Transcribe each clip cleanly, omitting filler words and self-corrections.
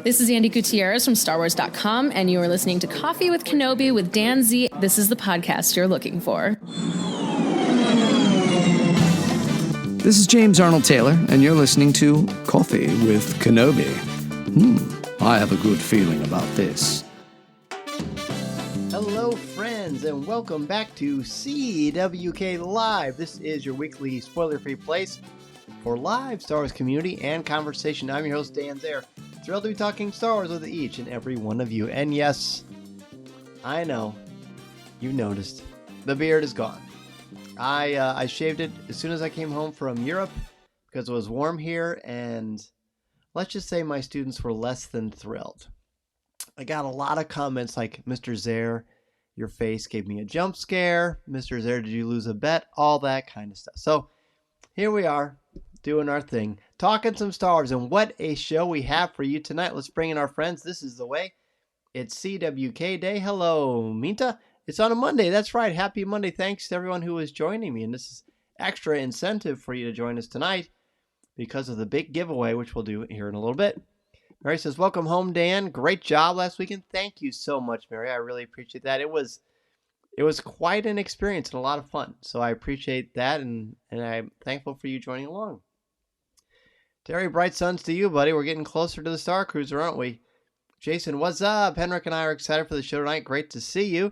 This is Andy Gutierrez from StarWars.com, and you are listening to Coffee with Kenobi with Dan Z. This is the podcast you're looking for. This is James Arnold Taylor, and you're listening to Coffee with Kenobi. I have a good feeling about this. Hello, friends, and welcome back to CWK Live. This is your weekly spoiler-free place for live Star Wars community and conversation. I'm your host, Dan Zare. Thrilled to be talking Star Wars with each and every one of you. And yes, I know, you noticed, the beard is gone. I shaved it as soon as I came home from Europe because it was warm here, and let's just say my students were less than thrilled. I got a lot of comments like, Mr. Zare, your face gave me a jump scare. Mr. Zare, did you lose a bet? All that kind of stuff. So here we are doing our thing, talking some Star Wars, and what a show we have for you tonight. Let's bring in our friends. This is the way. It's CWK Day. Hello, Minta. It's on a Monday. That's right. Happy Monday. Thanks to everyone who is joining me. And this is extra incentive for you to join us tonight because of the big giveaway, which we'll do here in a little bit. Mary says, welcome home, Dan. Great job last weekend. Thank you so much, Mary. I really appreciate that. It was quite an experience and a lot of fun. So I appreciate that, and I'm thankful for you joining along. Terry, bright suns to you, buddy. We're getting closer to the Star Cruiser, aren't we? Jason, what's up? Henrik and I are excited for the show tonight. Great to see you.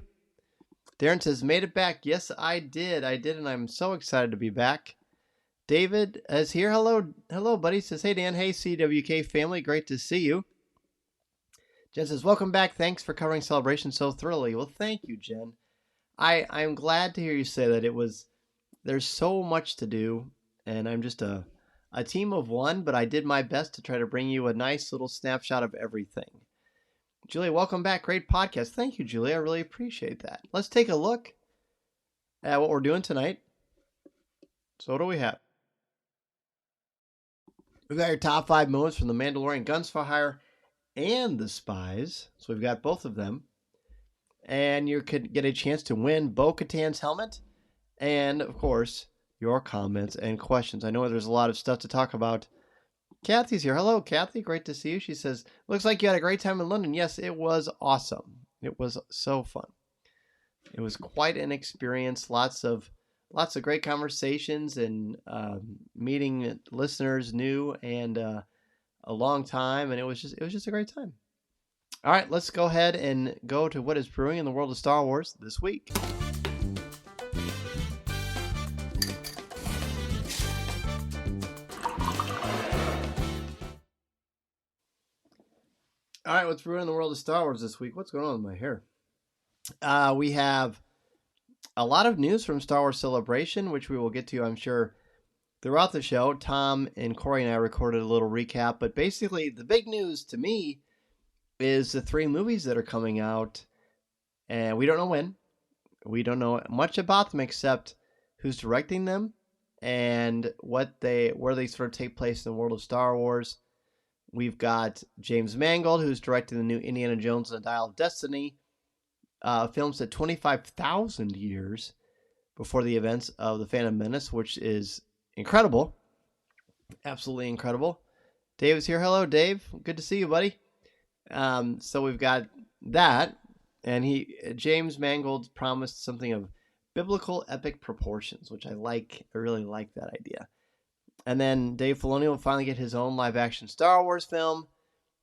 Darren says, made it back. Yes, I did, and I'm so excited to be back. David is here. Hello, buddy. Says, hey, Dan. Hey, CWK family. Great to see you. Jen says, welcome back. Thanks for covering Celebration so thoroughly. Well, thank you, Jen. I'm glad to hear you say that. There's so much to do, and I'm just a team of one, but I did my best to try to bring you a nice little snapshot of everything. Julia, welcome back. Great podcast. Thank you, Julia. I really appreciate that. Let's take a look at what we're doing tonight. So what do we have? We've got your top 5 moments from The Mandalorian, Guns for Hire, and The Spies. So we've got both of them. And you could get a chance to win Bo-Katan's helmet. And, of course, your comments and questions. I know there's a lot of stuff to talk about. Kathy's here. Hello, Kathy. Great to see you. She says, looks like you had a great time in London. Yes, it was awesome. It was so fun. It was quite an experience. Lots of great conversations and meeting listeners new and a long time. And it was just a great time. All right, let's go ahead and go to what is brewing in the world of Star Wars this week. All right, what's brewing in the world of Star Wars this week? What's going on with my hair? We have a lot of news from Star Wars Celebration, which we will get to, I'm sure, throughout the show. Tom and Corey and I recorded a little recap, but basically the big news to me is the 3 movies that are coming out, and we don't know when. We don't know much about them except who's directing them and where they sort of take place in the world of Star Wars. We've got James Mangold, who's directing the new Indiana Jones and the Dial of Destiny, film set 25,000 years before the events of The Phantom Menace, which is incredible. Absolutely incredible. Dave is here. Hello, Dave. Good to see you, buddy. So we've got that, and James Mangold promised something of biblical epic proportions, which I like. I really like that idea. And then Dave Filoni will finally get his own live-action Star Wars film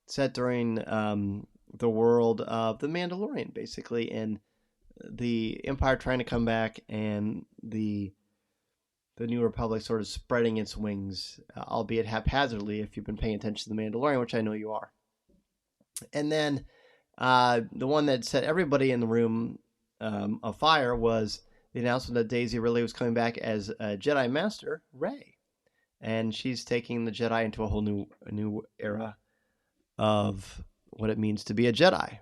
set during the world of The Mandalorian, basically, and the Empire trying to come back and the New Republic sort of spreading its wings, albeit haphazardly if you've been paying attention to The Mandalorian, which I know you are. And then the one that set everybody in the room afire was the announcement that Daisy Ridley was coming back as a Jedi Master, Rey. And she's taking the Jedi into a whole new era of what it means to be a Jedi.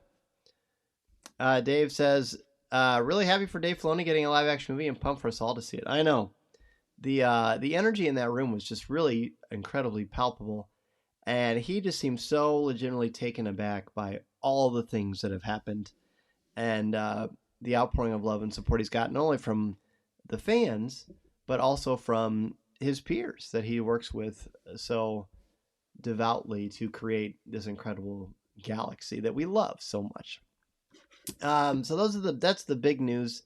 Dave says, really happy for Dave Filoni getting a live-action movie and pumped for us all to see it. I know. The energy in that room was just really incredibly palpable. And he just seemed so legitimately taken aback by all the things that have happened. And the outpouring of love and support he's got, not only from the fans, but also from his peers that he works with so devoutly to create this incredible galaxy that we love so much. So that's the big news.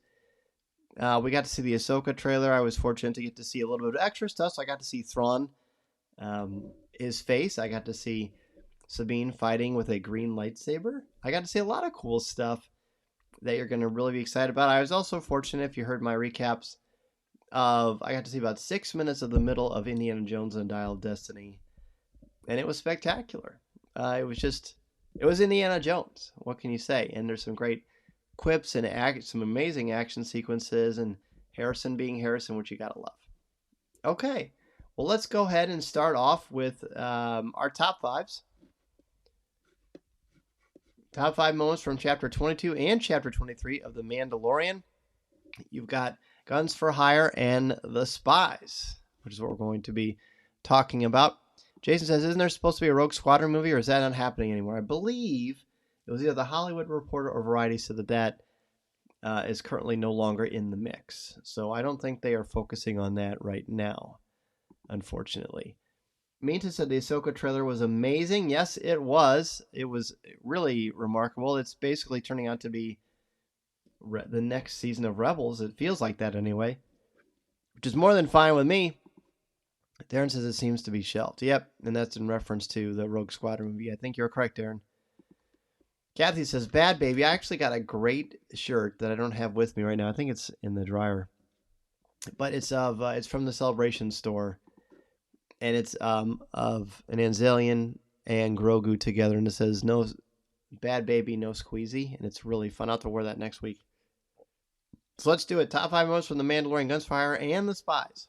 We got to see the Ahsoka trailer. I was fortunate to get to see a little bit of extra stuff. So I got to see Thrawn, his face. I got to see Sabine fighting with a green lightsaber. I got to see a lot of cool stuff that you're going to really be excited about. I was also fortunate, if you heard my recaps, I got to see about 6 minutes of the middle of Indiana Jones and the Dial of Destiny, and it was spectacular. It was Indiana Jones. What can you say? And there's some great quips and some amazing action sequences, and Harrison being Harrison, which you gotta love. Okay, well, let's go ahead and start off with our top fives. Top 5 moments from Chapter 22 and Chapter 23 of The Mandalorian. You've got Guns for Hire and The Spies, which is what we're going to be talking about. Jason says, isn't there supposed to be a Rogue Squadron movie, or is that not happening anymore? I believe it was either The Hollywood Reporter or Variety said that is currently no longer in the mix. So I don't think they are focusing on that right now, unfortunately. Minta said the Ahsoka trailer was amazing. Yes, it was. It was really remarkable. It's basically turning out to be the next season of Rebels. It feels like that anyway, which is more than fine with me. Darren says it seems to be shelved. Yep, and that's in reference to the Rogue Squadron movie. I think you're correct, Darren. Kathy says, bad baby. I actually got a great shirt that I don't have with me right now. I think it's in the dryer. But it's from the Celebration store. And it's of an Anzelian and Grogu together. And it says, no bad baby, no squeezy. And it's really fun. I'll have to wear that next week. So let's do it. Top 5 moments from The Mandalorian, Guns for Hire, and The Spies.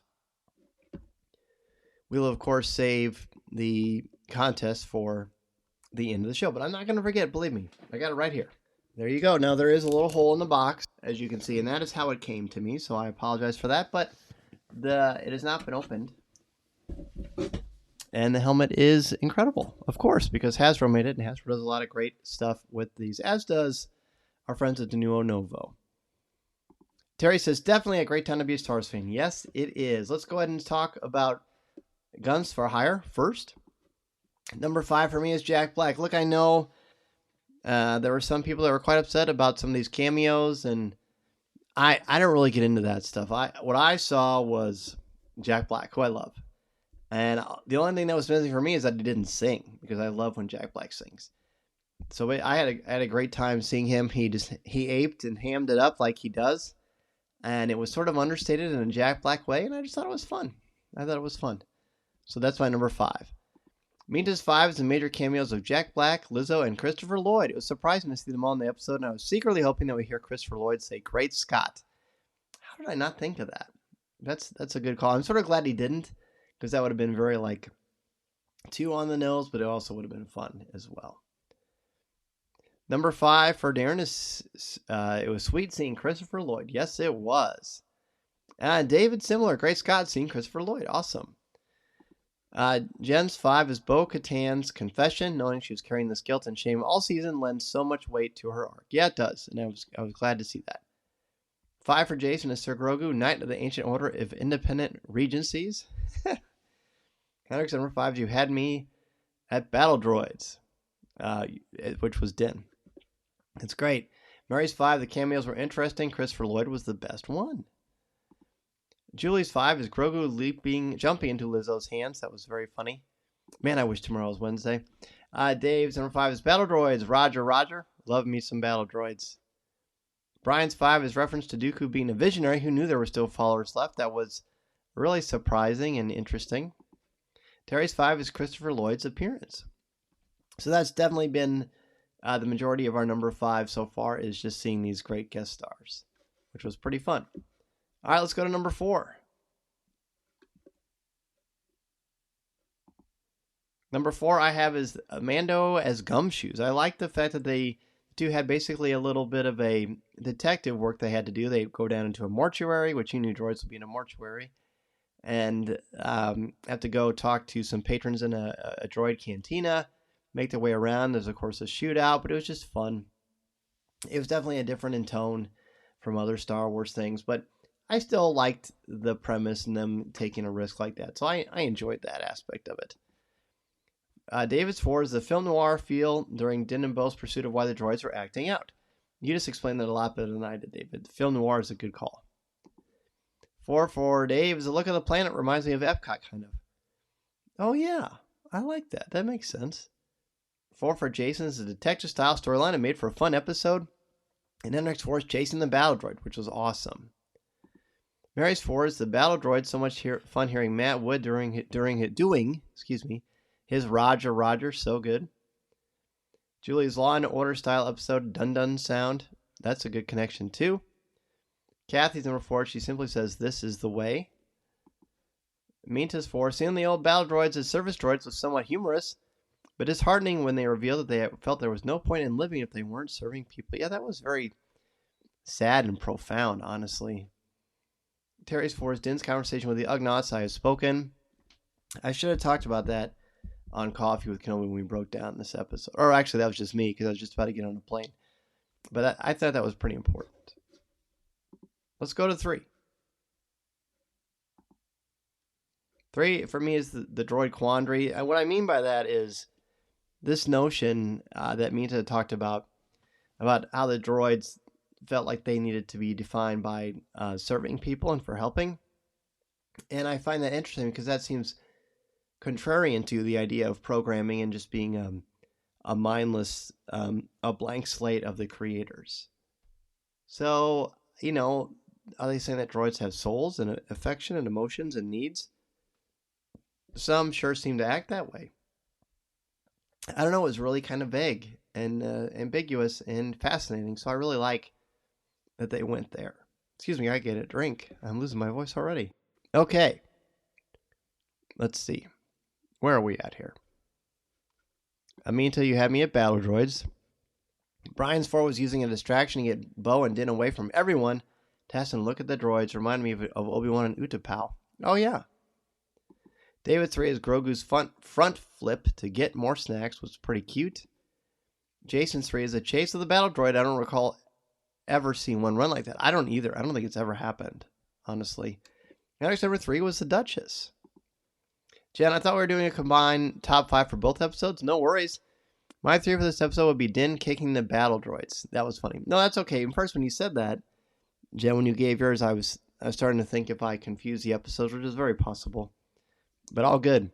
We'll, of course, save the contest for the end of the show. But I'm not going to forget, believe me. I got it right here. There you go. Now, there is a little hole in the box, as you can see. And that is how it came to me. So I apologize for that. But it has not been opened. And the helmet is incredible, of course, because Hasbro made it, and Hasbro does a lot of great stuff with these, as does our friends at Denuo Novo. Terry says, definitely a great time to be a Star Wars fan. Yes, it is. Let's go ahead and talk about Guns for Hire first. Number 5 for me is Jack Black. Look, I know there were some people that were quite upset about some of these cameos, and I don't really get into that stuff. What I saw was Jack Black, who I love. And the only thing that was missing for me is that he didn't sing, because I love when Jack Black sings. So I had a great time seeing him. He aped and hammed it up like he does, and it was sort of understated in a Jack Black way, and I just thought it was fun. So that's my number 5. Minta's 5 is the major cameos of Jack Black, Lizzo, and Christopher Lloyd. It was surprising to see them all in the episode, and I was secretly hoping that we hear Christopher Lloyd say, "Great Scott." How did I not think of that? That's a good call. I'm sort of glad he didn't, because that would have been very, too on the nose, but it also would have been fun as well. Number 5 for Darren is, it was sweet seeing Christopher Lloyd. Yes, it was. And David, similar. Great Scott seeing Christopher Lloyd. Awesome. Jen's 5 is Bo-Katan's confession, knowing she was carrying this guilt and shame all season lends so much weight to her arc. Yeah, it does, and I was glad to see that. 5 for Jason is Sir Grogu, Knight of the Ancient Order of Independent Regencies. Hendrix, number 5, you had me at Battle Droids, which was Din. It's great. Mary's 5, the cameos were interesting. Christopher Lloyd was the best one. Julie's 5 is Grogu jumping into Lizzo's hands. That was very funny. Man, I wish tomorrow was Wednesday. Dave's number 5 is Battle Droids. Roger. Love me some Battle Droids. Brian's 5 is reference to Dooku being a visionary who knew there were still followers left. That was really surprising and interesting. Terry's 5 is Christopher Lloyd's appearance. So that's definitely been the majority of our number 5 so far, is just seeing these great guest stars, which was pretty fun. All right, let's go to number 4. Number 4 I have is Mando as Gumshoes. I like the fact that they two had basically a little bit of a detective work they had to do. They go down into a mortuary, which you knew droids would be in a mortuary, and have to go talk to some patrons in a droid cantina, make their way around. There's, of course, a shootout, but it was just fun. It was definitely a different in tone from other Star Wars things, but I still liked the premise and them taking a risk like that. So I enjoyed that aspect of it. David's 4 is the film noir feel during Din and Bo's pursuit of why the droids were acting out. You just explained that a lot better than I did, David. Film noir is a good call. 4 for Dave is the look of the planet reminds me of Epcot, kind of. Oh, yeah. I like that. That makes sense. 4 for Jason is a detective-style storyline and made for a fun episode. And then next 4 is Chasing the Battle Droid, which was awesome. Mary's 4 is the Battle Droid. So much fun hearing Matt Wood doing his Roger, so good. Julie's Law and Order style episode, Dun Dun Sound. That's a good connection too. Kathy's number 4, she simply says, "This is the way." Minta's 4, seeing the old battle droids as service droids was somewhat humorous, but disheartening when they revealed that they felt there was no point in living if they weren't serving people. Yeah, that was very sad and profound, honestly. Terry's 4 is Din's conversation with the Ugnaughts. I have spoken. I should have talked about that on Coffee with Kenobi when we broke down this episode. Or actually, that was just me because I was just about to get on a plane. But I thought that was pretty important. Let's go to 3. 3 for me is the droid quandary. And what I mean by that is this notion that Minta talked about how the droids felt like they needed to be defined by serving people and for helping. And I find that interesting because that seems contrarian to the idea of programming and just being a mindless, a blank slate of the creators. So, are they saying that droids have souls and affection and emotions and needs? Some sure seem to act that way. I don't know, it was really kind of vague and ambiguous and fascinating, so I really like that they went there. Excuse me, I get a drink. I'm losing my voice already. Okay. Let's see. Where are we at here? Aminta, you had me at Battle Droids. Brian's 4 was using a distraction to get Bo and Din away from everyone. Test and look at the droids. Remind me of Obi-Wan and Utapau. Oh, yeah. David 3 is Grogu's front flip to get more snacks. Was pretty cute. Jason's 3 is a chase of the battle droid. I don't recall ever seeing one run like that. I don't either. I don't think it's ever happened, honestly. Next, number 3 was the Duchess. Jen, I thought we were doing a combined top 5 for both episodes. No worries. My 3 for this episode would be Din kicking the battle droids. That was funny. No, that's okay. First, when you said that, Jen, when you gave yours, I was starting to think if I confused the episodes, which is very possible. But all good.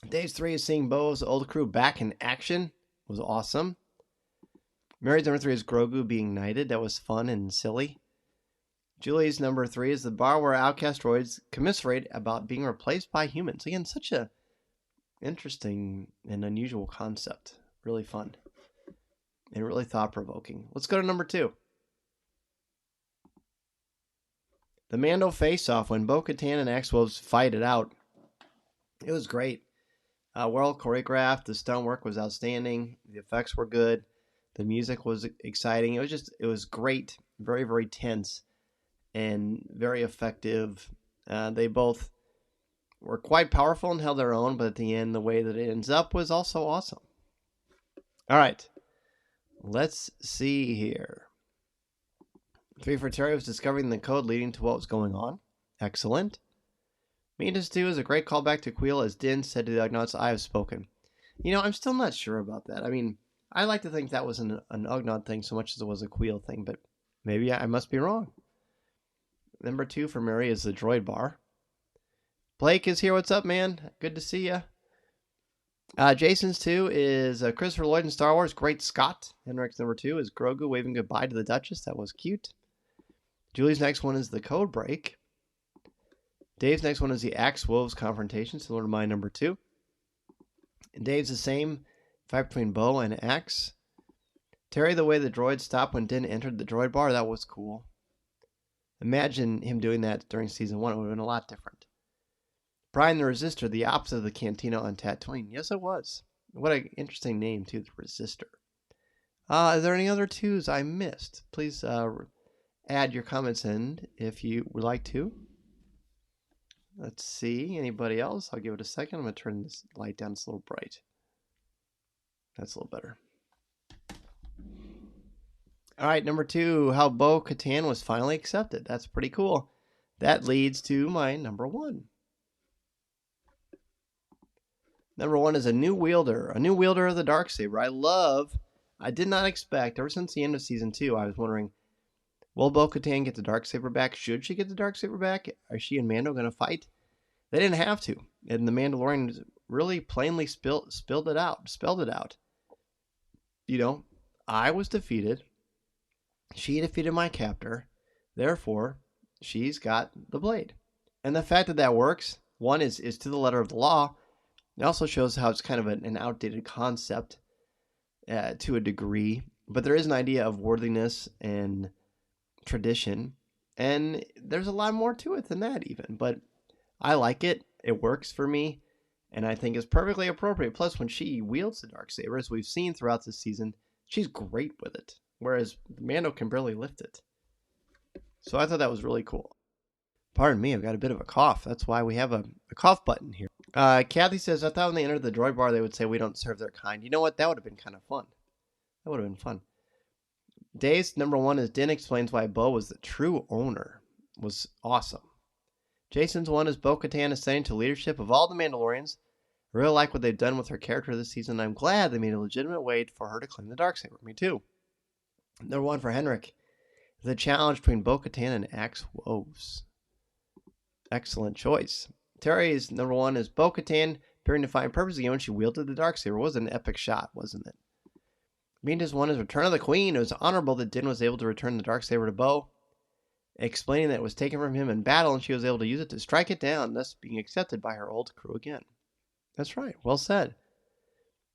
Dave's 3 is seeing Bo's old crew back in action. Was awesome. Mary's number 3 is Grogu being knighted. That was fun and silly. Julie's number 3 is the bar where outcast droids commiserate about being replaced by humans. Again, such a interesting and unusual concept. Really fun. And really thought-provoking. Let's go to number 2. The Mando face-off when Bo-Katan and X-Wolves fight it out. It was great. Well choreographed. The stunt work was outstanding. The effects were good. The music was exciting. It was great. Very, very tense and very effective. They both were quite powerful and held their own, but at the end, the way that it ends up was also awesome. All right. Let's see here. 3 for Terry was discovering the code leading to what was going on. Excellent. Minta's 2 is a great callback to Queel as Din said to the Ugnaughts, "I have spoken." I'm still not sure about that. I mean, I like to think that was an Ugnaught thing so much as it was a Queel thing, but maybe I must be wrong. Number 2 for Mary is the droid bar. Blake is here. What's up, man? Good to see ya. Jason's 2 is Christopher Lloyd in Star Wars. Great Scott. Henrik's number 2 is Grogu waving goodbye to the Duchess. That was cute. Julie's next one is the code break. Dave's next one is the Axe-Wolves confrontation, similar to my number 2. And Dave's the same fight between Bo and Axe. Terry, the way the droids stopped when Din entered the droid bar, that was cool. Imagine him doing that during season 1. It would have been a lot different. Brian the Resistor, the opposite of the Cantina on Tatooine. Yes, it was. What an interesting name, too, the Resistor. Are there any other 2s I missed? Please add your comments in if you would like to. Let's see. Anybody else? I'll give it a second. I'm going to turn this light down. It's a little bright. That's a little better. All right, number 2, how Bo-Katan was finally accepted. That's pretty cool. That leads to my number 1. Number 1 is a new wielder of the Darksaber. I did not expect, ever since the end of Season 2, I was wondering, will Bo-Katan get the Darksaber back? Should she get the Darksaber back? Are she and Mando going to fight? They didn't have to. And the Mandalorian really plainly spelled it out. You know, I was defeated. She defeated my captor. Therefore, she's got the blade. And the fact that that works, one, is to the letter of the law. It also shows how it's kind of an outdated concept to a degree. But there is an idea of worthiness and tradition. And there's a lot more to it than that even. But I like it. It works for me. And I think it's perfectly appropriate. Plus, when she wields the Darksaber, as we've seen throughout this season, she's great with it. Whereas Mando can barely lift it. So I thought that was really cool. Pardon me, I've got a bit of a cough. That's why we have a cough button here. Kathy says, I thought when they entered the droid bar, they would say, we don't serve their kind. You know what? That would have been kind of fun. That would have been fun. Days number 1 is Din explains why Bo was the true owner. Was awesome. Jason's 1 is Bo-Katan ascending to leadership of all the Mandalorians. I really like what they've done with her character this season. I'm glad they made a legitimate way for her to claim the Darksaber. Me too. Number 1 for Henrik. The challenge between Bo-Katan and Axe Woves. Excellent choice. Terry's number 1 is Bo-Katan appearing to find purpose again when she wielded the Darksaber. It was an epic shot, wasn't it? Minda's 1 is Return of the Queen. It was honorable that Din was able to return the Darksaber to Bo, explaining that it was taken from him in battle and she was able to use it to strike it down, thus being accepted by her old crew again. That's right. Well said.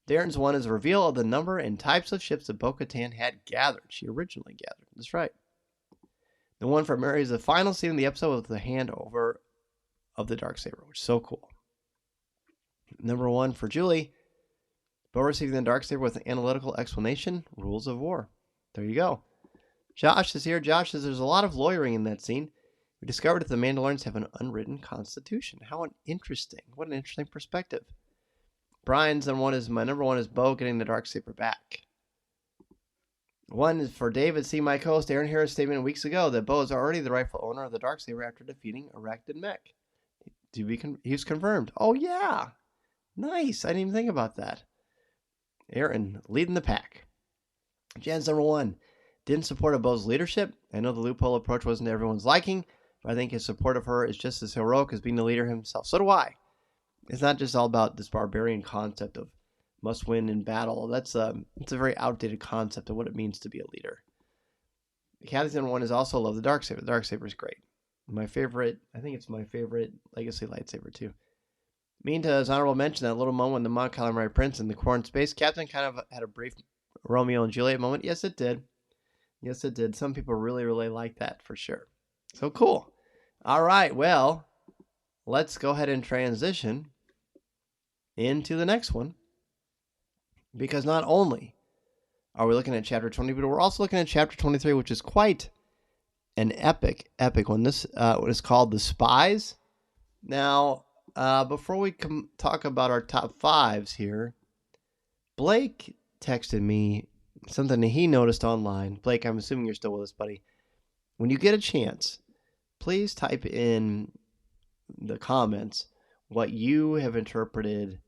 Darren's 1 is a reveal of the number and types of ships that Bo-Katan had gathered. She originally gathered. That's right. The 1 for Mary is the final scene of the episode with the handover of the Darksaber, which is so cool. Number 1 for Julie. Bo receiving the Darksaber with an analytical explanation. Rules of war. There you go. Josh is here. Josh says there's a lot of lawyering in that scene. We discovered that the Mandalorians have an unwritten constitution. How interesting. What an interesting perspective. Brian's number one is Bo getting the Darksaber back. 1 is for David C. My co-host Aaron Harris' statement weeks ago that Bo is already the rightful owner of the Darksaber after defeating Arachnid Mech. He was confirmed. Oh yeah. Nice. I didn't even think about that. Aaron leading the pack. Jan's number 1. Didn't support Bo's leadership. I know the loophole approach wasn't to everyone's liking, but I think his support of her is just as heroic as being the leader himself. So do I. It's not just all about this barbarian concept of must win in battle. It's a very outdated concept of what it means to be a leader. Kathy's number 1 is also love the Darksaber. The Darksaber is great. My favorite, I think it's my favorite legacy lightsaber too. Minta's honorable mention that little moment when the Mon Calamari Prince and the Quarren Space Captain kind of had a brief Romeo and Juliet moment. Yes, it did. Yes, it did. Some people really, really like that for sure. So cool. All right. Well, let's go ahead and transition into the next one. Because not only are we looking at Chapter 20, but we're also looking at Chapter 23, which is quite an epic one. This is called The Spies. Now, before we talk about our top 5s here, Blake texted me something that he noticed online. Blake, I'm assuming you're still with us, buddy. When you get a chance, please type in the comments what you have interpreted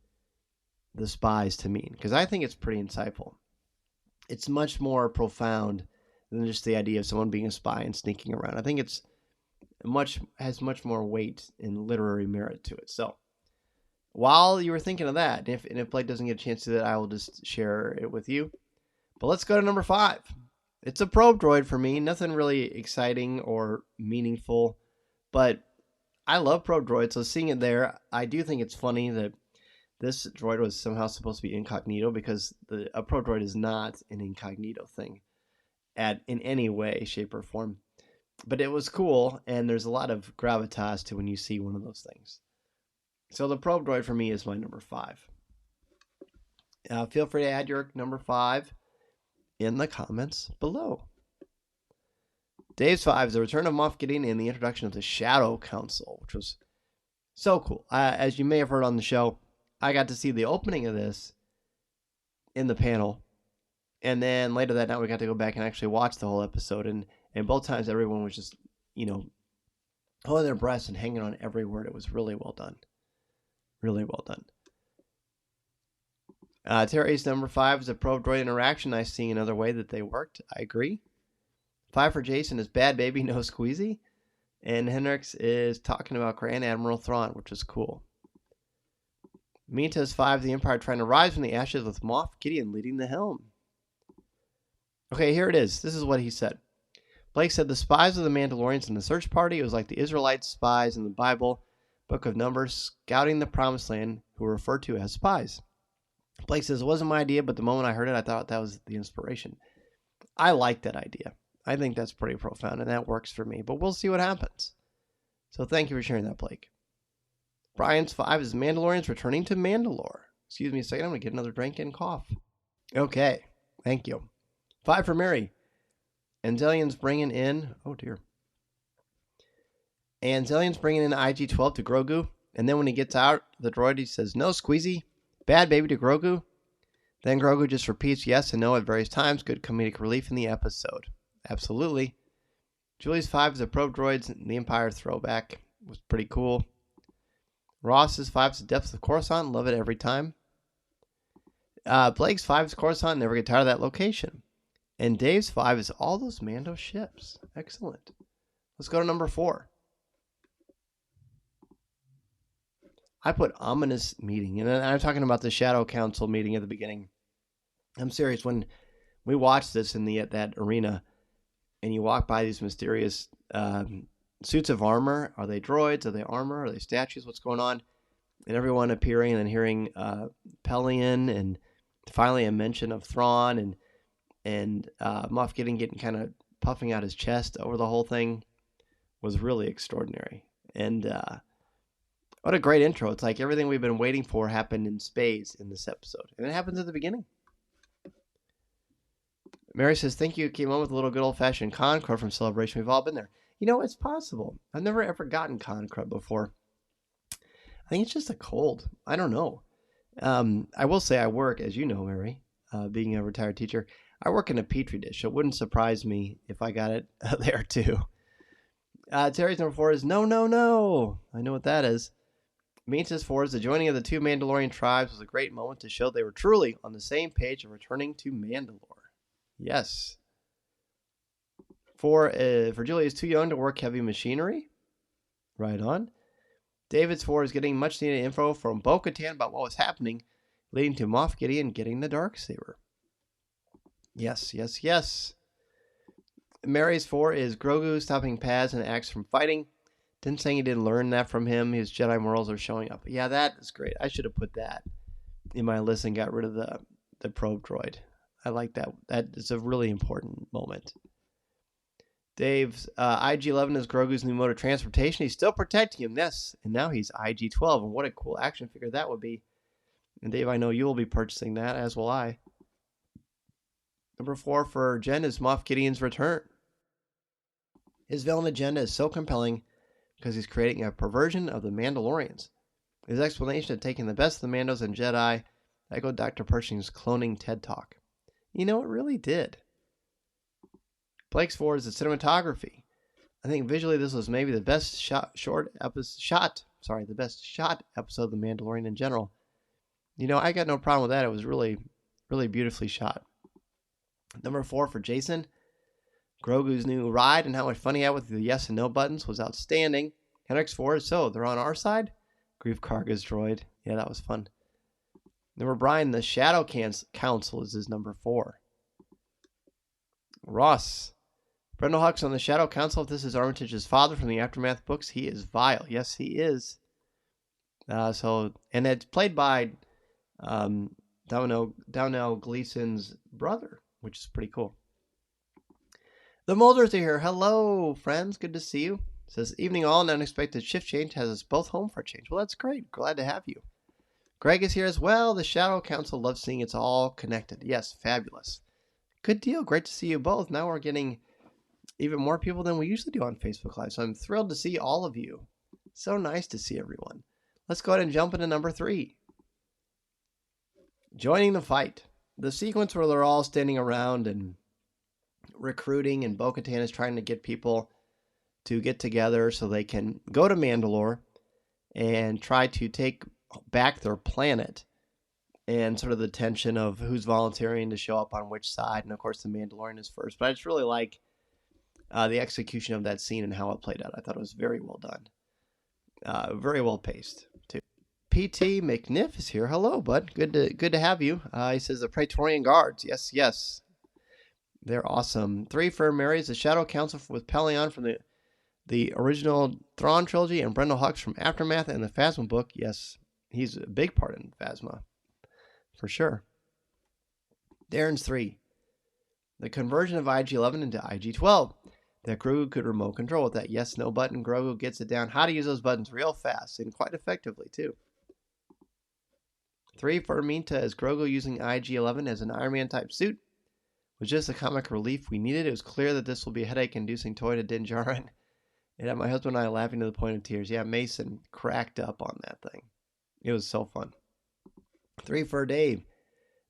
The Spies to mean, because I think it's pretty insightful. It's much more profound than just the idea of someone being a spy and sneaking around. I think it's has much more weight and literary merit to it. So while you were thinking of that, if Blake doesn't get a chance to do that, I will just share it with you. But let's go to number 5. It's a probe droid for me. Nothing really exciting or meaningful, but I love probe droids. So seeing it there, I do think it's funny that this droid was somehow supposed to be incognito, because a probe droid is not an incognito thing in any way, shape, or form. But it was cool, and there's a lot of gravitas to when you see one of those things. So the probe droid for me is my number 5. Feel free to add your number 5 in the comments below. Dave's 5 is the return of Moff Gideon and the introduction of the Shadow Council, which was so cool. As you may have heard on the show, I got to see the opening of this in the panel, and then later that night we got to go back and actually watch the whole episode, and both times everyone was just, holding their breaths and hanging on every word. It was really well done. Really well done. Terry's number 5 is a probe-droid interaction. Nice seeing another way that they worked. I agree. 5 for Jason is Bad Baby, No Squeezy. And Hendrix is talking about Grand Admiral Thrawn, which is cool. Minta's 5, the Empire trying to rise from the ashes with Moff Gideon leading the helm. Okay, here it is. This is what he said. Blake said the spies of the Mandalorians in the search party, it was like the Israelites spies in the Bible, Book of Numbers, scouting the Promised Land, who were referred to as spies. Blake says, it wasn't my idea, but the moment I heard it, I thought that was the inspiration. I like that idea. I think that's pretty profound, and that works for me, but we'll see what happens. So thank you for sharing that, Blake. Brian's 5 is Mandalorians returning to Mandalore. Excuse me a second, I'm going to get another drink and cough. Okay, thank you. 5 for Mary. Anzellion's bringing in... Oh, dear. Anzellion's bringing in IG-12 to Grogu, and then when he gets out, the droid, he says, no, Squeezy, Bad Baby to Grogu. Then Grogu just repeats yes and no at various times. Good comedic relief in the episode. Absolutely. Julie's 5 is a probe droids and the Empire throwback. It was pretty cool. Ross's 5 is the depths of Coruscant. Love it every time. Blake's 5 is Coruscant. Never get tired of that location. And Dave's 5 is all those Mando ships. Excellent. Let's go to number 4. I put ominous meeting. And I'm talking about the Shadow Council meeting at the beginning. I'm serious. When we watched this in that arena, and you walk by these mysterious suits of armor. Are they droids? Are they armor? Are they statues? What's going on? And everyone appearing and then hearing Pelion, and finally a mention of Thrawn, and Moff Gideon getting kind of puffing out his chest over the whole thing was really extraordinary. And what a great intro. It's like everything we've been waiting for happened in spades in this episode. And it happens at the beginning. Mary says, thank you. Came on with a little good old-fashioned con crud from Celebration. We've all been there. You know, it's possible. I've never ever gotten con crud before. I think it's just a cold. I don't know. I will say I work, as you know, Mary, being a retired teacher, I work in a Petri dish. It wouldn't surprise me if I got it there, too. Terry's number 4 is no, no, no. I know what that is. Minta's 4 is the joining of the 2 Mandalorian tribes was a great moment to show they were truly on the same page of returning to Mandalore. Yes. For Julie is too young to work heavy machinery. Right on. David's 4 is getting much needed info from Bo-Katan about what was happening, leading to Moff Gideon getting the Darksaber. Yes, yes, yes. Mary's 4 is Grogu stopping Paz and Axe from fighting. Didn't say he didn't learn that from him. His Jedi morals are showing up. Yeah, that is great. I should have put that in my list and got rid of the probe droid. I like that. That is a really important moment. Dave's IG-11 is Grogu's new mode of transportation. He's still protecting him, yes. And now he's IG-12. And what a cool action figure that would be. And Dave, I know you will be purchasing that, as will I. Number 4 for Jen is Moff Gideon's return. His villain agenda is so compelling because he's creating a perversion of the Mandalorians. His explanation of taking the best of the Mandos and Jedi echoed Dr. Pershing's cloning TED Talk. You know, it really did. Blake's 4 is the cinematography. I think visually this was maybe the best shot episode of The Mandalorian in general. You know, I got no problem with that. It was really, really beautifully shot. Number 4 for Jason. Grogu's new ride and how much fun he had with the yes and no buttons was outstanding. Hendrix 4 is so, they're on our side? Grief Karga's droid. Yeah, that was fun. Number Brian, the Shadow Council is his number 4. Ross. Brendel Hux on the Shadow Council. If this is Armitage's father from the Aftermath books, he is vile. Yes, he is. And it's played by Downell Gleason's brother, which is pretty cool. The Mulders are here. Hello, friends. Good to see you. It says, evening all, an unexpected shift change has us both home for a change. Well, that's great. Glad to have you. Greg is here as well. The Shadow Council loves seeing it's all connected. Yes, fabulous. Good deal. Great to see you both. Now we're getting even more people than we usually do on Facebook Live. So I'm thrilled to see all of you. So nice to see everyone. Let's go ahead and jump into number 3. Joining the fight. The sequence where they're all standing around and recruiting, and Bo-Katan is trying to get people to get together so they can go to Mandalore and try to take back their planet and sort of the tension of who's volunteering to show up on which side. And of course, the Mandalorian is first. But I just really like the execution of that scene and how it played out. I thought it was very well done. Very well paced, too. PT McNiff is here. Hello, bud. Good to have you. He says the Praetorian Guards. Yes. They're awesome. 3 for Mary is the Shadow Council with Pelion from the original Thrawn trilogy, and Brendel Hux from Aftermath and the Phasma book. Yes, he's a big part in Phasma, for sure. Darren's 3. The conversion of IG-11 into IG-12. That Grogu could remote control with that yes, no button. Grogu gets it down. How to use those buttons real fast and quite effectively, too. 3 for Aminta is Grogu using IG-11 as an Iron Man type suit. Was just the comic relief we needed. It was clear that this will be a headache-inducing toy to Din Djarin. It had my husband and I laughing to the point of tears. Yeah, Mason cracked up on that thing. It was so fun. 3 for Dave.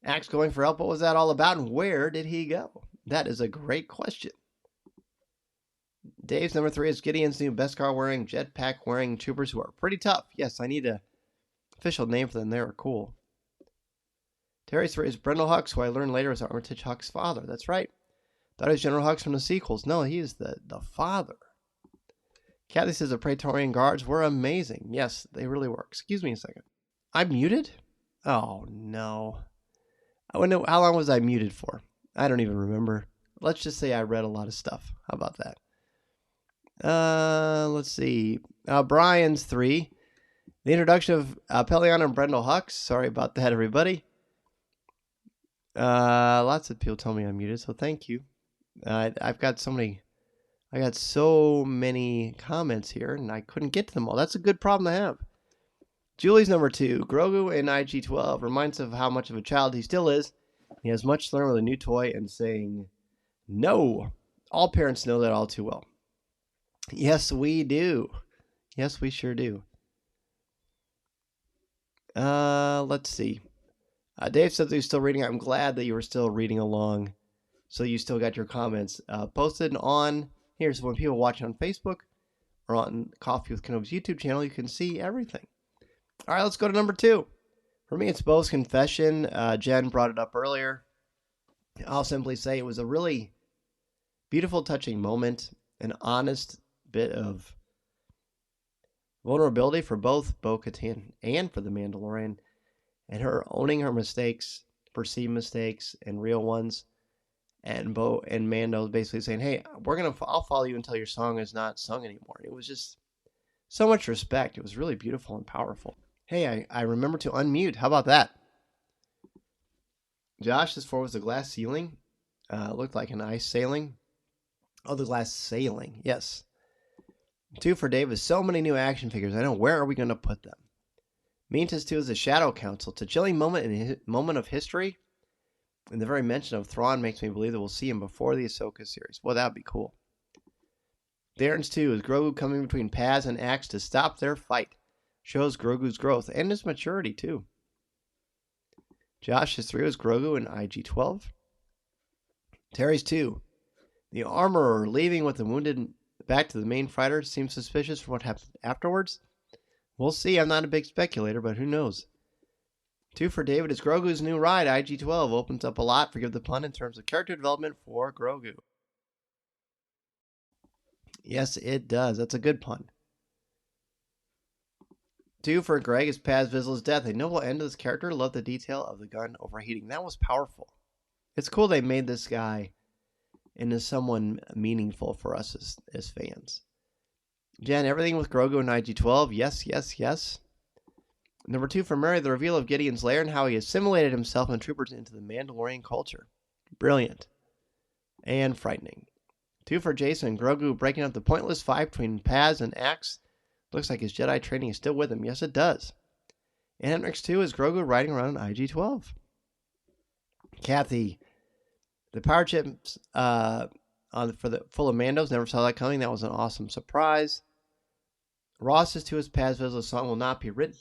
Axe going for help. What was that all about, and where did he go? That is a great question. Dave's number 3 is Gideon's new Beskar wearing, jetpack wearing troopers who are pretty tough. Yes, I need an official name for them. They are cool. Terry's 3 is Brendel Hux, who I learned later is Armitage Hux's father. That's right. Thought he was General Hux from the sequels. No, he is the father. Kathy says the Praetorian Guards were amazing. Yes, they really were. Excuse me a second. I'm muted? Oh, no. I wonder how long was I muted for? I don't even remember. Let's just say I read a lot of stuff. How about that? Let's see. Brian's 3. The introduction of Pelion and Brendel Hux. Sorry about that, everybody. Lots of people tell me I'm muted, so thank you. I've got so many. I got so many comments here, and I couldn't get to them all. That's a good problem to have. Julie's number 2. Grogu in IG-12 reminds of how much of a child he still is. He has much to learn with a new toy and saying no. All parents know that all too well. Yes, we do. Yes, we sure do. Let's see. Dave said that he's still reading. I'm glad that you were still reading along. So you still got your comments posted on here. So when people watch on Facebook or on Coffee with Kenobi's YouTube channel, you can see everything. All right, let's go to number 2. For me, it's Bo's confession. Jen brought it up earlier. I'll simply say it was a really beautiful, touching moment, an honest bit of vulnerability for both Bo-Katan and for the Mandalorian, and her owning her mistakes, perceived mistakes, and real ones. And Bo and Mando basically saying, "Hey, I'll follow you until your song is not sung anymore." It was just so much respect. It was really beautiful and powerful. Hey, I remember to unmute. How about that? Josh's 4 was the glass ceiling. Looked like an ice sailing. Oh, the glass sailing. Yes. 2 for Dave is so many new action figures. I know, where are we going to put them? Minta's 2 is the Shadow Council. It's a chilling moment of history. And the very mention of Thrawn makes me believe that we'll see him before the Ahsoka series. Well, that would be cool. Darren's 2 is Grogu coming between Paz and Axe to stop their fight. Shows Grogu's growth and his maturity, too. Josh's 3 was Grogu in IG-12. Terry's 2. The armorer leaving with the wounded back to the main fighter seems suspicious for what happened afterwards. We'll see. I'm not a big speculator, but who knows? 2 for David is Grogu's new ride. IG-12 opens up a lot, forgive the pun, in terms of character development for Grogu. Yes, it does. That's a good pun. 2 for Greg is Paz Vizsla's death. A noble end to this character. Love the detail of the gun overheating. That was powerful. It's cool they made this guy into someone meaningful for us as fans. Jen, everything with Grogu and IG-12. Yes. Number 2 for Murray, the reveal of Gideon's lair and how he assimilated himself and troopers into the Mandalorian culture. Brilliant. And frightening. 2 for Jason, Grogu breaking up the pointless fight between Paz and Axe. Looks like his Jedi training is still with him. Yes, it does. And Hendrix 2 is Grogu riding around on IG-12. Kathy, the power chips full of Mandos. Never saw that coming. That was an awesome surprise. Ross's 2 is Paz Vizsla's song will not be written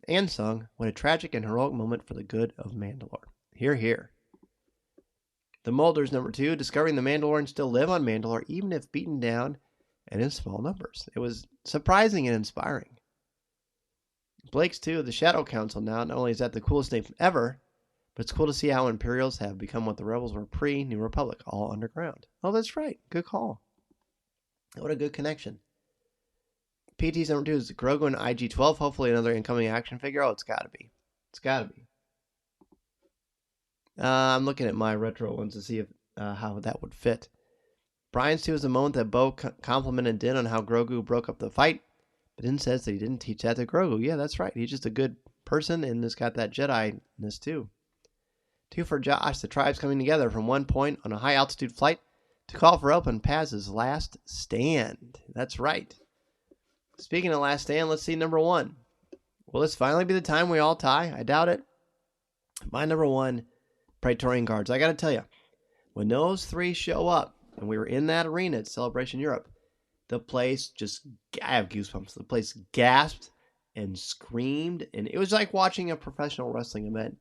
and sung. What a tragic and heroic moment for the good of Mandalore. Hear, hear. The Mulder's number 2, discovering the Mandalorians still live on Mandalore, even if beaten down and in small numbers. It was surprising and inspiring. Blake's too, the Shadow Council now. Not only is that the coolest name ever, but it's cool to see how Imperials have become what the Rebels were pre-New Republic, all underground. Oh, that's right. Good call. What a good connection. PT's number 2 is Grogu and IG-12. Hopefully another incoming action figure. Oh, it's got to be. It's got to be. I'm looking at my retro ones to see if how that would fit. Brian's 2 is the moment that Bo complimented Din on how Grogu broke up the fight. But Din says that he didn't teach that to Grogu. Yeah, that's right. He's just a good person and has got that Jedi-ness too. 2 for Josh. The tribe's coming together from one point on a high-altitude flight to call for help on Paz's last stand. That's right. Speaking of last stand, let's see number 1. Will this finally be the time we all tie? I doubt it. My number 1, Praetorian Guards. I got to tell you, when those 3 show up, and we were in that arena at Celebration Europe, the place just, I have goosebumps. The place gasped and screamed, and it was like watching a professional wrestling event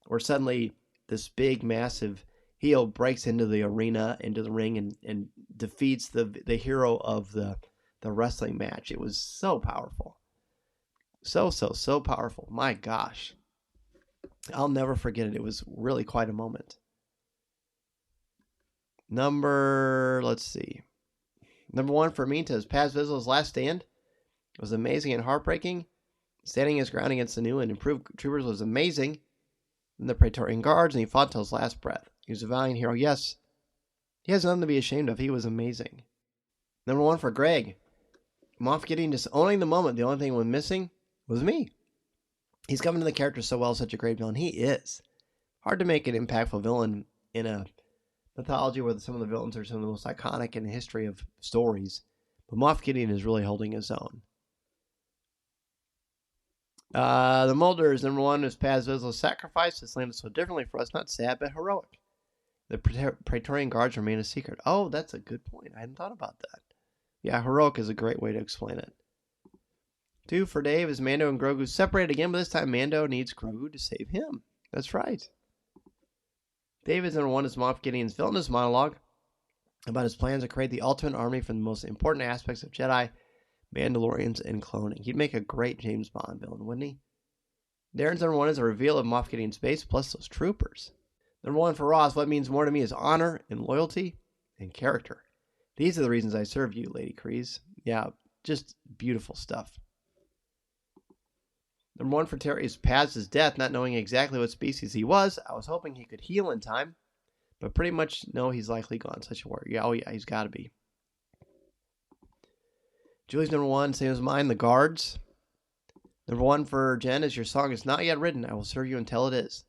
where suddenly this big, massive heel breaks into the arena, into the ring, and defeats the hero of the wrestling match. It was so powerful. So powerful. My gosh. I'll never forget it. It was really quite a moment. Let's see. Number 1 for Minta is Paz Vizslá's last stand. It was amazing and heartbreaking. Standing his ground against the new and improved troopers was amazing. And the Praetorian Guards, and he fought till his last breath. He was a valiant hero. Yes, he has nothing to be ashamed of. He was amazing. Number 1 for Greg. Moff Gideon just owning the moment. The only thing was missing was me. He's coming to the character so well, such a great villain. He is. Hard to make an impactful villain in a mythology where some of the villains are some of the most iconic in the history of stories. But Moff Gideon is really holding his own. The Molders, number 1 is Paz Vizslá's sacrifice. This landed so differently for us, not sad, but heroic. The Praetorian Guards remain a secret. Oh, that's a good point. I hadn't thought about that. Yeah, heroic is a great way to explain it. 2 for Dave is Mando and Grogu separated again, but this time Mando needs Grogu to save him. That's right. David's number 1 is Moff Gideon's villainous monologue about his plans to create the ultimate army from the most important aspects of Jedi, Mandalorians, and cloning. He'd make a great James Bond villain, wouldn't he? Darren's number 1 is a reveal of Moff Gideon's base plus those troopers. Number 1 for Ross, what means more to me is honor and loyalty and character. These are the reasons I serve you, Lady Kreese. Yeah, just beautiful stuff. Number 1 for Terry is Paz's death, not knowing exactly what species he was. I was hoping he could heal in time, but pretty much know he's likely gone. Such a warrior. Yeah, oh yeah, he's got to be. Julie's number 1, same as mine, the Guards. Number 1 for Jen is your song is not yet written. I will serve you until it is.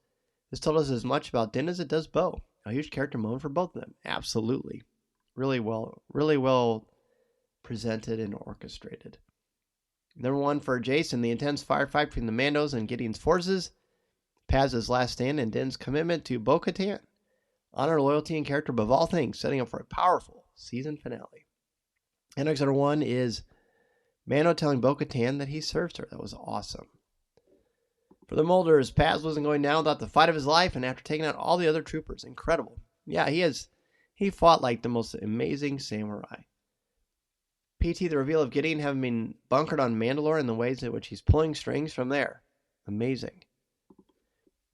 This told us as much about Din as it does Bo. A huge character moment for both of them. Absolutely. Really well presented and orchestrated. Number 1 for Jason, the intense firefight between the Mandos and Gideon's forces. Paz's last stand and Din's commitment to Bo-Katan. Honor, loyalty, and character above all things, setting up for a powerful season finale. And next number 1 is Mando telling Bo-Katan that he serves her. That was awesome. For the Molders, Paz wasn't going down without the fight of his life, and after taking out all the other troopers, incredible. Yeah, he fought like the most amazing samurai. PT, the reveal of Gideon having been bunkered on Mandalore and the ways in which he's pulling strings from there. Amazing.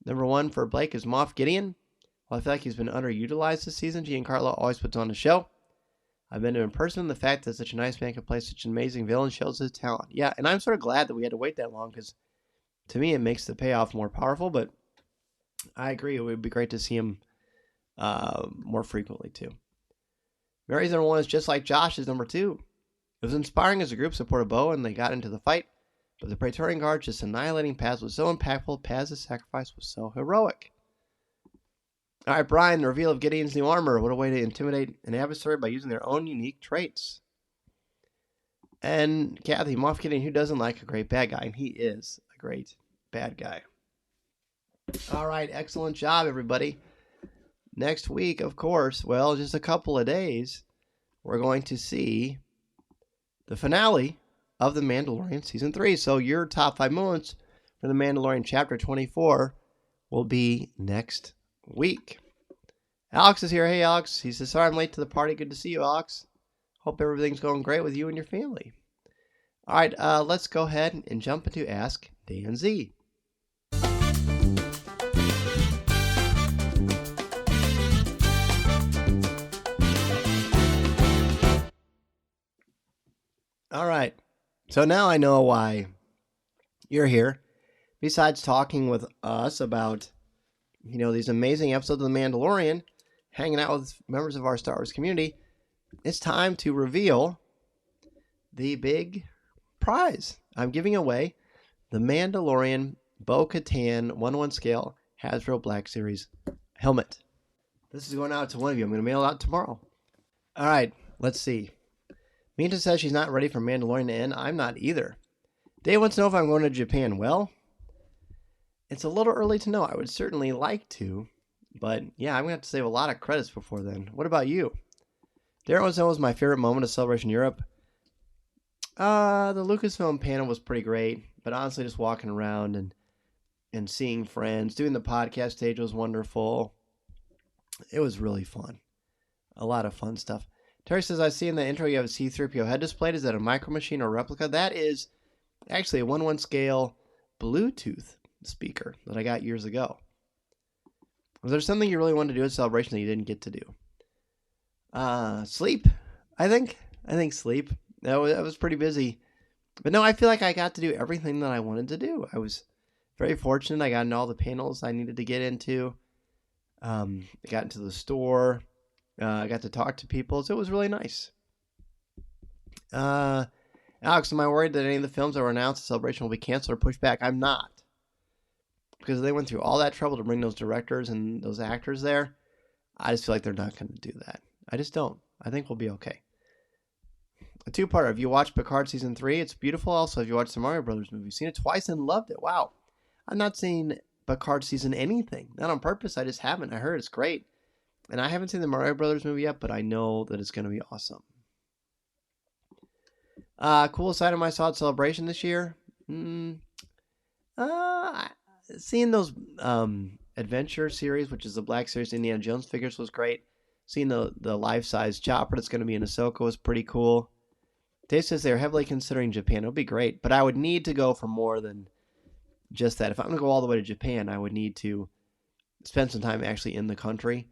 Number 1 for Blake is Moff Gideon. While I feel like he's been underutilized this season, Giancarlo always puts on a show. I've been to in person. The fact that such a nice man can play such an amazing villain shows his talent. Yeah, and I'm sort of glad that we had to wait that long because to me it makes the payoff more powerful, but I agree. It would be great to see him more frequently too. Mary's number 1 is just like Josh's number 2. It was inspiring as a group supported Bo and they got into the fight, but the Praetorian Guard just annihilating Paz was so impactful. Paz's sacrifice was so heroic. All right, Brian, the reveal of Gideon's new armor. What a way to intimidate an adversary by using their own unique traits. And Kathy, Moff Gideon, who doesn't like a great bad guy? And he is a great bad guy. All right, excellent job, everybody. Next week, of course, well, just a couple of days, we're going to see the finale of The Mandalorian Season 3. So your top 5 moments for The Mandalorian Chapter 24 will be next week. Alex is here. Hey, Alex. He says, sorry I'm late to the party. Good to see you, Alex. Hope everything's going great with you and your family. All right, let's go ahead and jump into Ask Dan Z. All right, so now I know why you're here. Besides talking with us about, these amazing episodes of The Mandalorian, hanging out with members of our Star Wars community, it's time to reveal the big prize. I'm giving away the Mandalorian Bo-Katan 1/1 scale Hasbro Black Series helmet. This is going out to one of you. I'm going to mail it out tomorrow. All right, let's see. Minta says she's not ready for Mandalorian to end. I'm not either. Dave wants to know if I'm going to Japan. Well, it's a little early to know. I would certainly like to, but yeah, I'm going to have to save a lot of credits before then. What about you? Darren wants to know what was my favorite moment of Celebration Europe. The Lucasfilm panel was pretty great, but honestly, just walking around and seeing friends, doing the podcast stage was wonderful. It was really fun. A lot of fun stuff. Terry says, I see in the intro you have a C-3PO head displayed. Is that a micro machine or replica? That is actually a 1/1 scale Bluetooth speaker that I got years ago. Was there something you really wanted to do at Celebration that you didn't get to do? Sleep, I think. Sleep. I was pretty busy. But no, I feel like I got to do everything that I wanted to do. I was very fortunate. I got into all the panels I needed to get into. I got into the store. I got to talk to people, so it was really nice. Alex, am I worried that any of the films that were announced at Celebration will be canceled or pushed back? I'm not. Because they went through all that trouble to bring those directors and those actors there. I just feel like they're not going to do that. I just don't. I think we'll be okay. A two-parter. Have you watched Picard Season 3? It's beautiful. Also, have you watched the Mario Brothers movie? Seen it twice and loved it. Wow. I've not seen Picard Season anything. Not on purpose. I just haven't. I heard it's great. And I haven't seen the Mario Brothers movie yet, but I know that it's going to be awesome. Coolest item I saw at Celebration this year? Seeing those Adventure series, which is the Black Series Indiana Jones figures, was great. Seeing the life-size chopper that's going to be in Ahsoka was pretty cool. Dave says they're heavily considering Japan. It would be great, but I would need to go for more than just that. If I'm going to go all the way to Japan, I would need to spend some time actually in the country.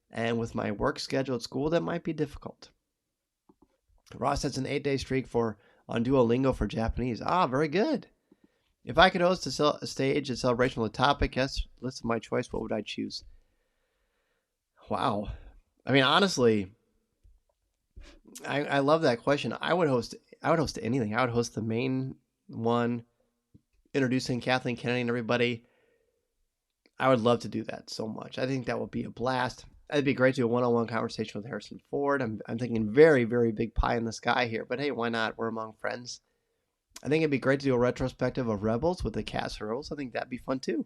And with my work schedule at school, that might be difficult. Ross sets an 8-day streak on Duolingo for Japanese. Very good. If I could host a stage at Celebration with a topic, yes, list of my choice, what would I choose? Wow. I mean, honestly, I love that question. I would host anything. I would host the main one, introducing Kathleen Kennedy and everybody. I would love to do that so much. I think that would be a blast. It'd be great to do a one-on-one conversation with Harrison Ford. I'm thinking very, very big pie in the sky here, but hey, why not? We're among friends. I think it'd be great to do a retrospective of Rebels with the cast of Rebels. I think that'd be fun too.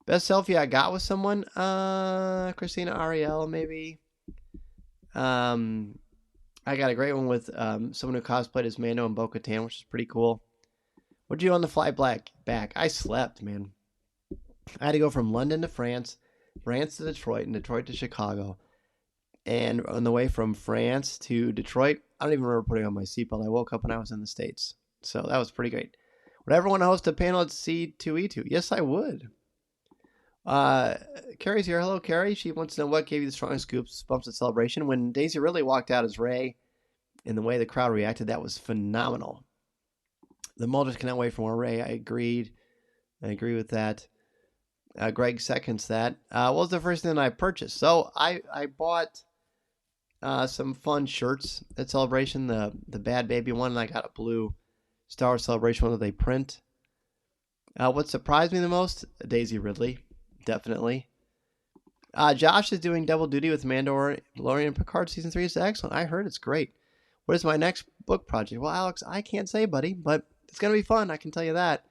Best selfie I got with someone? Christina Ariel, maybe. I got a great one with someone who cosplayed as Mando and Bo-Katan, which is pretty cool. What'd you do on the fly back? I slept, man. I had to go from London to France to Detroit, and Detroit to Chicago. And on the way from France to Detroit, I don't even remember putting on my seatbelt. I woke up and I was in the States. So that was pretty great. Would I ever want to host a panel at C2E2? Yes, I would. Carrie's here. Hello, Carrie. She wants to know what gave you the strongest goosebumps at Celebration. When Daisy Ridley walked out as Rey, and the way the crowd reacted, that was phenomenal. The Mulders cannot wait for more Rey. I agree with that. Greg seconds that. What was the first thing I purchased? So I bought some fun shirts at Celebration. The Bad Baby one, and I got a blue Star Wars Celebration one that they print. What surprised me the most? Daisy Ridley, definitely. Josh is doing double duty with Mandalorian Picard Season 3. It's excellent. I heard it's great. What is my next book project? Well, Alex, I can't say, buddy, but it's going to be fun. I can tell you that.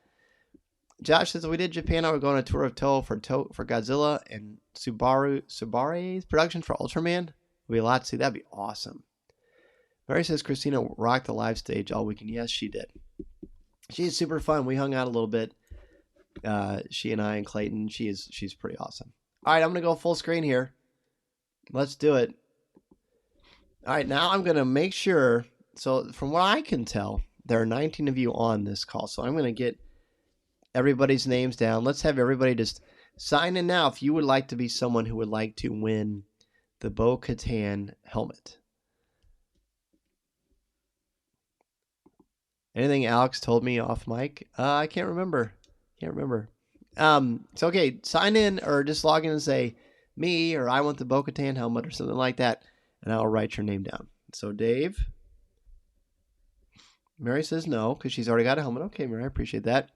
Josh says, we did Japan. I would go on a tour of Toho for Godzilla and Subaru's production for Ultraman. It would be a lot to see. That'd be awesome. Mary says, Christina rocked the live stage all weekend. Yes, she did. She's super fun. We hung out a little bit. She and I and Clayton. She's pretty awesome. All right, I'm going to go full screen here. Let's do it. All right, now I'm going to make sure. So from what I can tell, There are 19 of you on this call, so I'm going to get everybody's names down. Let's have everybody just sign in now if you would like to be someone who would like to win the Bo-Katan helmet. Anything Alex told me off mic? I can't remember. So okay, sign in or just log in and say me or I want the Bo-Katan helmet or something like that, and I'll write your name down. So Dave. Mary says no because she's already got a helmet. Okay, Mary, I appreciate that.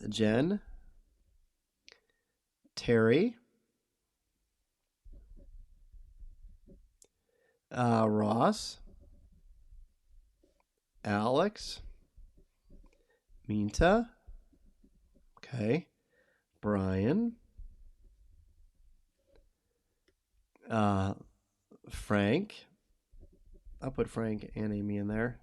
Jen. Terry. Ross. Alex. Minta. Okay. Brian. Frank. I'll put Frank and Amy in there.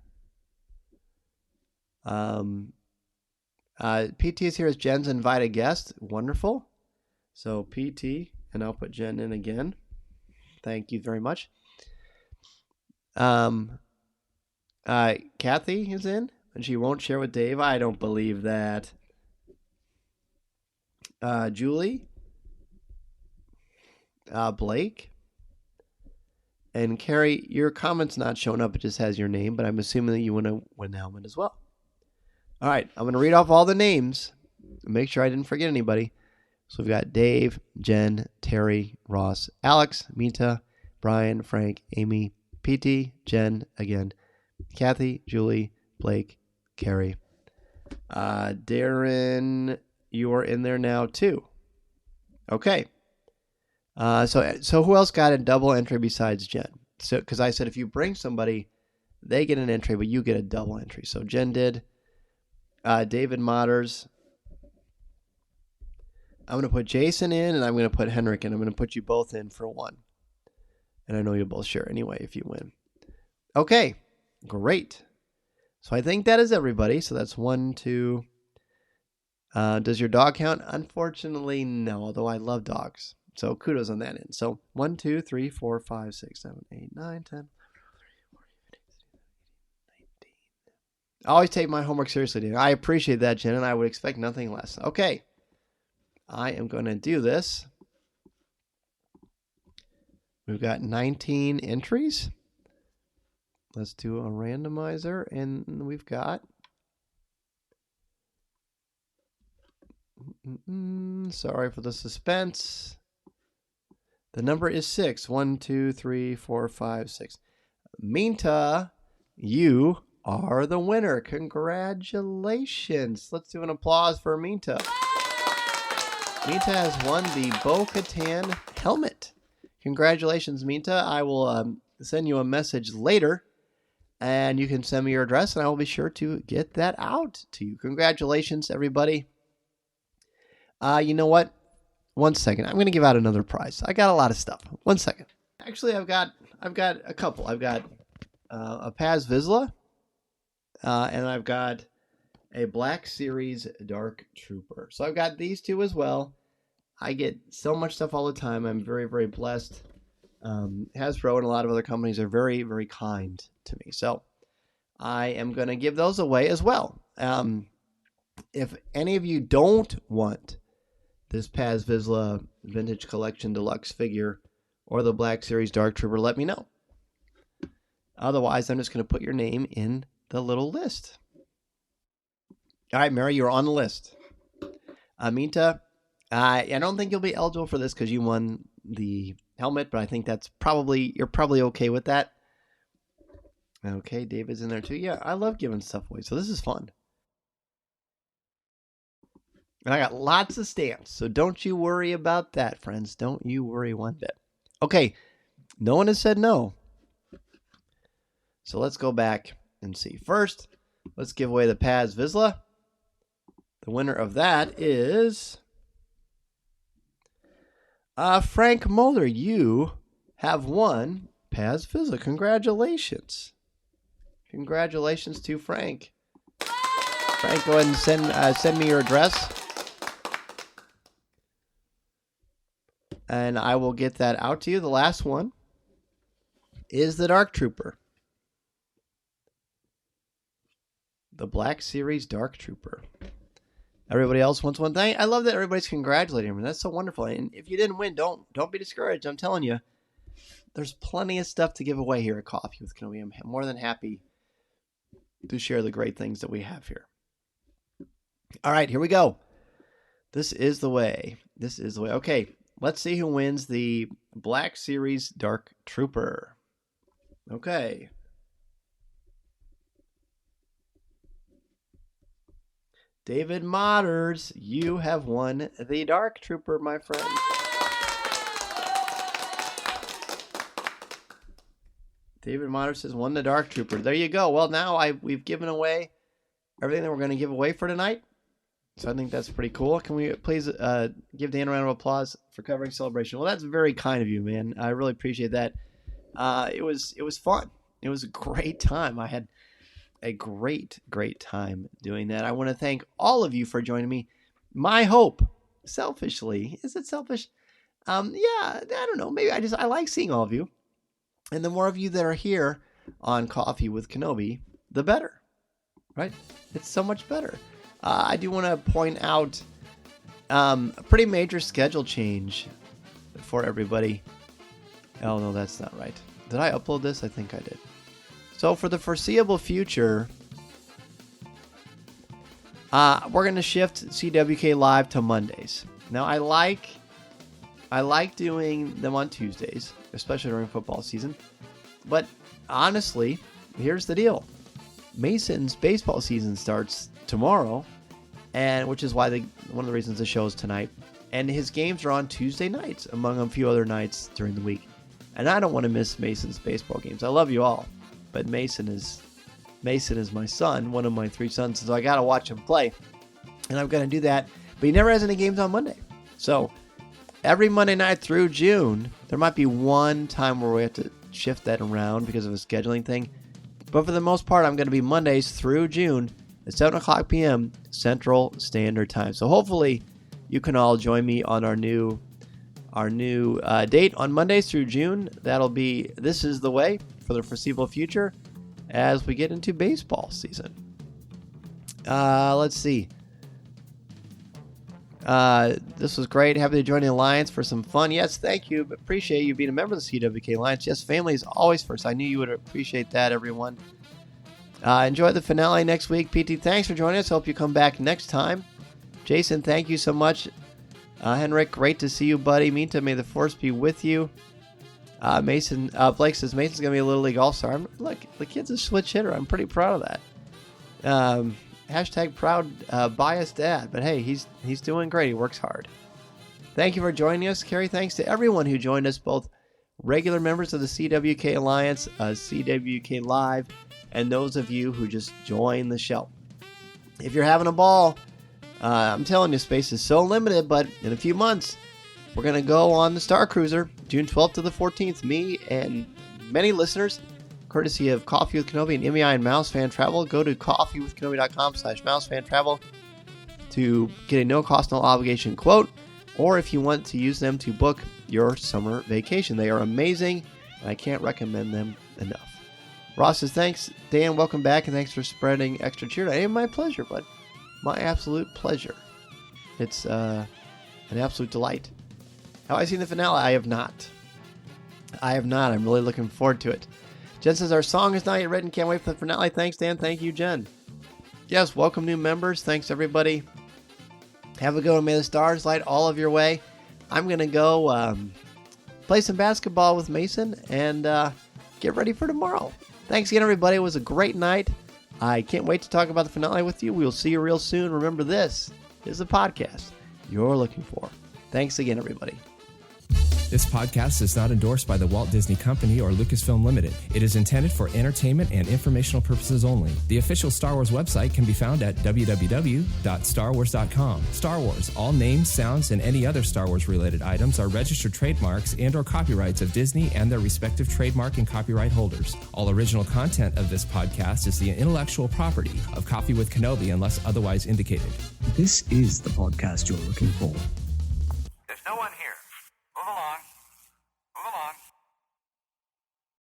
PT is here as Jen's invited guest. Wonderful. So PT, and I'll put Jen in again. Thank you very much. Kathy is in, and she won't share with Dave. I don't believe that. Julie. Blake. And Carrie, your comment's not showing up. It just has your name, but I'm assuming that you want to win the helmet as well. All right, I'm going to read off all the names. Make sure I didn't forget anybody. So we've got Dave, Jen, Terry, Ross, Alex, Mita, Brian, Frank, Amy, PT, Jen, again, Kathy, Julie, Blake, Carrie. Darren, you are in there now too. Okay. So who else got a double entry besides Jen? So because I said if you bring somebody, they get an entry, but you get a double entry. So Jen did. David Motters. I'm going to put Jason in, and I'm going to put Henrik in. I'm going to put you both in for one. And I know you'll both share anyway if you win. Okay, great. So I think that is everybody. So that's 1, 2. Does your dog count? Unfortunately, no, although I love dogs. So kudos on that end. So 1, 2, 3, 4, 5, 6, 7, 8, 9, 10. I always take my homework seriously, dude. I appreciate that, Jen, and I would expect nothing less. Okay. I am going to do this. We've got 19 entries. Let's do a randomizer, and we've got... Sorry for the suspense. The number is 6. 1, 2, 3, 4, 5, 6. Minta, you are the winner. Congratulations. Let's do an applause for Minta. Minta has won the Bo-Katan helmet. Congratulations, Minta. I will send you a message later, and you can send me your address, and I will be sure to get that out to you. Congratulations, everybody. You know what? 1 second. I'm going to give out another prize. I got a lot of stuff. 1 second. Actually, I've got a couple. I've got a Paz Vizsla. And I've got a Black Series Dark Trooper. So I've got these two as well. I get so much stuff all the time. I'm very, very blessed. Hasbro and a lot of other companies are very, very kind to me. So I am going to give those away as well. If any of you don't want this Paz Vizsla Vintage Collection Deluxe figure or the Black Series Dark Trooper, let me know. Otherwise, I'm just going to put your name in the little list. All right, Mary, you're on the list. Minta, I don't think you'll be eligible for this because you won the helmet, but I think you're probably okay with that. Okay, David's in there too. Yeah, I love giving stuff away, so this is fun. And I got lots of stamps, so don't you worry about that, friends. Don't you worry one bit. Okay, no one has said no. So let's go back and see. First, let's give away the Paz Vizsla. The winner of that is Frank Moeller. You have won Paz Vizsla. Congratulations. Congratulations to Frank. Frank, go ahead and send me your address. And I will get that out to you. The last one is the Dark Trooper. the Black Series Dark Trooper. Everybody else wants one thing. I love that everybody's congratulating him. That's so wonderful. And if you didn't win, don't be discouraged. I'm telling you, there's plenty of stuff to give away here at Coffee with Kenobi. I'm more than happy to share the great things that we have here. All right, here we go. This is the way. This is the way. Okay, let's see who wins the Black Series Dark Trooper. Okay. David Motters, you have won the Dark Trooper, my friend. David Motters has won the Dark Trooper. There you go. Well, now we've given away everything that we're going to give away for tonight. So I think that's pretty cool. Can we please give Dan a round of applause for covering Celebration? Well, that's very kind of you, man. I really appreciate that. It was fun. It was a great time. I had a great time doing that. I want to thank all of you for joining me. My hope, selfishly, is it selfish? Yeah, I don't know. Maybe I like seeing all of you. And the more of you that are here on Coffee with Kenobi, the better, right? It's so much better. I do want to point out a pretty major schedule change for everybody. Oh, no, that's not right. Did I upload this? I think I did. So for the foreseeable future, we're going to shift CWK Live to Mondays. Now, I like doing them on Tuesdays, especially during football season. But honestly, here's the deal. Mason's baseball season starts tomorrow, and which is why one of the reasons the show is tonight. And his games are on Tuesday nights, among a few other nights during the week. And I don't want to miss Mason's baseball games. I love you all, but Mason is my son, one of my 3 sons, so I got to watch him play. And I'm going to do that. But he never has any games on Monday. So every Monday night through June, there might be one time where we have to shift that around because of a scheduling thing. But for the most part, I'm going to be Mondays through June at 7 o'clock p.m. Central Standard Time. So hopefully you can all join me on our new date on Mondays through June. That'll be This Is the Way for the foreseeable future as we get into baseball season. Let's see. This was great. Happy to join the Alliance for some fun. Yes, thank you. Appreciate you being a member of the CWK Alliance. Yes, family is always first. I knew you would appreciate that, everyone. Enjoy the finale next week. PT, thanks for joining us. Hope you come back next time. Jason, thank you so much. Henrik, great to see you, buddy. Minta, may the force be with you. Mason, Blake says Mason's going to be a Little League All-Star. Look, the kid's a switch hitter. I'm pretty proud of that. Hashtag proud biased dad. But hey, he's doing great. He works hard. Thank you for joining us, Carrie. Thanks to everyone who joined us, both regular members of the CWK Alliance, CWK Live, and those of you who just joined the show. If you're having a ball, I'm telling you, space is so limited, but in a few months, we're going to go on the Star Cruiser, June 12th to the 14th. Me and many listeners, courtesy of Coffee with Kenobi and MEI and Mouse Fan Travel. Go to coffeewithkenobi.com/mousefan-travel to get a no-cost, no-obligation quote, or if you want to use them to book your summer vacation. They are amazing, and I can't recommend them enough. Ross says, thanks, Dan. Welcome back, and thanks for spreading extra cheer. Hey, my pleasure, bud. My absolute pleasure. It's an absolute delight. Have I seen the finale? I have not. I'm really looking forward to it. Jen says, our song is not yet written. Can't wait for the finale. Thanks, Dan. Thank you, Jen. Yes, welcome new members. Thanks, everybody. Have a good one. May the stars light all of your way. I'm going to go play some basketball with Mason and get ready for tomorrow. Thanks again, everybody. It was a great night. I can't wait to talk about the finale with you. We'll see you real soon. Remember, this is the podcast you're looking for. Thanks again, everybody. This podcast is not endorsed by the Walt Disney Company or Lucasfilm Limited. It is intended for entertainment and informational purposes only. The official Star Wars website can be found at www.starwars.com. Star Wars, all names, sounds, and any other Star Wars-related items are registered trademarks and/or copyrights of Disney and their respective trademark and copyright holders. All original content of this podcast is the intellectual property of Coffee with Kenobi unless otherwise indicated. This is the podcast you're looking for.